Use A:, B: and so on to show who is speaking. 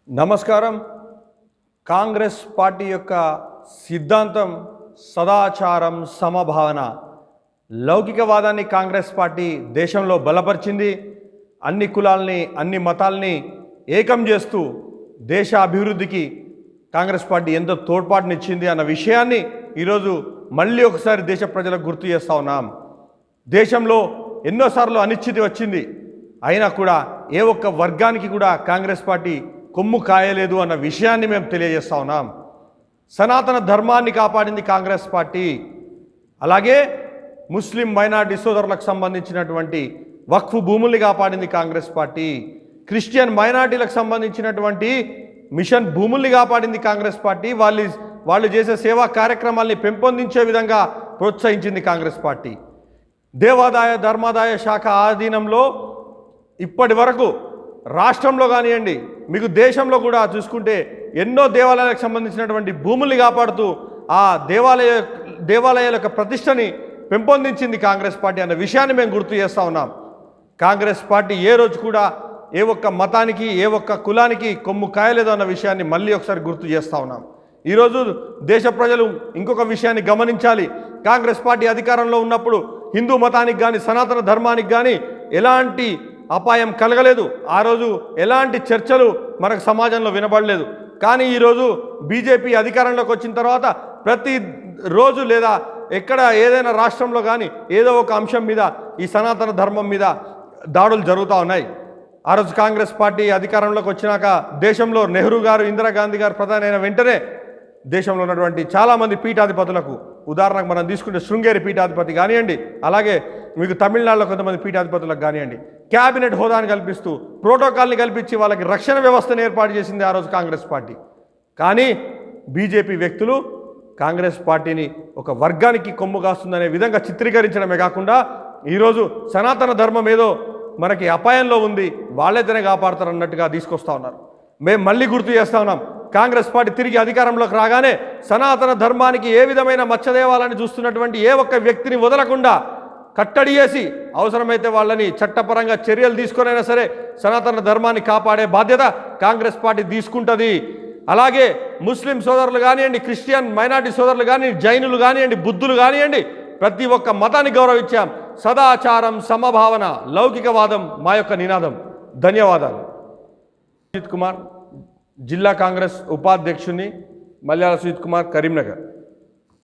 A: నమస్కారం. కాంగ్రెస్ పార్టీ యొక్క సిద్ధాంతం సదాచారం, సమభావన. లౌకికవాదాన్ని కాంగ్రెస్ పార్టీ దేశంలో బలపరిచింది. అన్ని కులాల్ని, అన్ని మతాల్ని ఏకం చేస్తూ దేశ అభివృద్ధికి కాంగ్రెస్ పార్టీ ఎంతో తోడ్పాటునిచ్చింది అన్న విషయాన్ని ఈరోజు మళ్ళీ ఒకసారి దేశ ప్రజలకు గుర్తు చేస్తూ ఉన్నాం. దేశంలో ఎన్నోసార్లు అనిశ్చితి వచ్చింది, అయినా కూడా ఏ ఒక్క వర్గానికి కూడా కాంగ్రెస్ పార్టీ కొమ్ము కాయలేదు అన్న విషయాన్ని మేము తెలియజేస్తూ ఉన్నాం. సనాతన ధర్మాన్ని కాపాడింది కాంగ్రెస్ పార్టీ. అలాగే ముస్లిం మైనారిటీ సోదరులకు సంబంధించినటువంటి వక్ఫ్ భూముల్ని కాపాడింది కాంగ్రెస్ పార్టీ. క్రిస్టియన్ మైనారిటీలకు సంబంధించినటువంటి మిషన్ భూముల్ని కాపాడింది కాంగ్రెస్ పార్టీ. వాళ్ళు చేసే సేవా కార్యక్రమాల్ని పెంపొందించే విధంగా ప్రోత్సహించింది కాంగ్రెస్ పార్టీ. దేవాదాయ ధర్మాదాయ శాఖ ఆధీనంలో ఇప్పటి వరకు రాష్ట్రంలో కానివ్వండి, మీకు దేశంలో కూడా చూసుకుంటే ఎన్నో దేవాలయాలకు సంబంధించినటువంటి భూముల్ని కాపాడుతూ ఆ దేవాలయాల యొక్క ప్రతిష్టని పెంపొందించింది కాంగ్రెస్ పార్టీ అన్న విషయాన్ని మేము గుర్తు చేస్తూ ఉన్నాం. కాంగ్రెస్ పార్టీ ఏ రోజు కూడా ఏ ఒక్క మతానికి, ఏ ఒక్క కులానికి కొమ్ము కాయలేదు అన్న విషయాన్ని మళ్ళీ ఒకసారి గుర్తు చేస్తూ ఉన్నాం. ఈరోజు దేశ ప్రజలు ఇంకొక విషయాన్ని గమనించాలి. కాంగ్రెస్ పార్టీ అధికారంలో ఉన్నప్పుడు హిందూ మతానికి కానీ, సనాతన ధర్మానికి కానీ ఎలాంటి అపాయం కలగలేదు. ఆ రోజు ఎలాంటి చర్చలు మనకు సమాజంలో వినబడలేదు. కానీ ఈరోజు బీజేపీ అధికారంలోకి వచ్చిన తర్వాత ప్రతి రోజు లేదా ఎక్కడ ఏదైనా రాష్ట్రంలో కానీ ఏదో ఒక అంశం మీద, ఈ సనాతన ధర్మం మీద దాడులు జరుగుతూ ఉన్నాయి. ఆ రోజు కాంగ్రెస్ పార్టీ అధికారంలోకి వచ్చినాక దేశంలో నెహ్రూ గారు, ఇందిరాగాంధీ గారు ప్రధాని అయిన వెంటనే దేశంలో ఉన్నటువంటి చాలామంది పీఠాధిపతులకు, ఉదాహరణకు మనం తీసుకుంటే శృంగేరి పీఠాధిపతి కానివ్వండి, అలాగే మీకు తమిళనాడులో కొంతమంది పీఠాధిపతులకు కానివ్వండి, క్యాబినెట్ హోదాని కల్పిస్తూ, ప్రోటోకాల్ని కల్పించి వాళ్ళకి రక్షణ వ్యవస్థను ఏర్పాటు చేసింది ఆ రోజు కాంగ్రెస్ పార్టీ. కానీ బీజేపీ వ్యక్తులు కాంగ్రెస్ పార్టీని ఒక వర్గానికి కొమ్ము కాస్తుందనే విధంగా చిత్రీకరించడమే కాకుండా ఈరోజు సనాతన ధర్మం ఏదో మనకి అపాయంలో ఉంది, వాళ్ళైతేనే కాపాడతారు అన్నట్టుగా తీసుకొస్తా ఉన్నారు. మేము మళ్ళీ గుర్తు చేస్తా ఉన్నాం, కాంగ్రెస్ పార్టీ తిరిగి అధికారంలోకి రాగానే సనాతన ధర్మానికి ఏ విధమైన మచ్చదేవాలని చూస్తున్నటువంటి ఏ ఒక్క వ్యక్తిని వదలకుండా కట్టడి చేసి అవసరమైతే వాళ్ళని చట్టపరంగా చర్యలు తీసుకొనైనా సరే సనాతన ధర్మాన్ని కాపాడే బాధ్యత కాంగ్రెస్ పార్టీ తీసుకుంటుంది. అలాగే ముస్లిం సోదరులు కానివ్వండి, క్రిస్టియన్ మైనారిటీ సోదరులు కానివ్వండి, జైనులు కానివ్వండి, బుద్ధులు కానివ్వండి, ప్రతి ఒక్క మతాన్ని గౌరవించాం. సదాచారం, సమభావన, లౌకికవాదం మా యొక్క నినాదం. ధన్యవాదాలు. సుజిత్ కుమార్, జిల్లా కాంగ్రెస్ ఉపాధ్యక్షుని, మల్యాల సుజిత్ కుమార్, కరీంనగర్.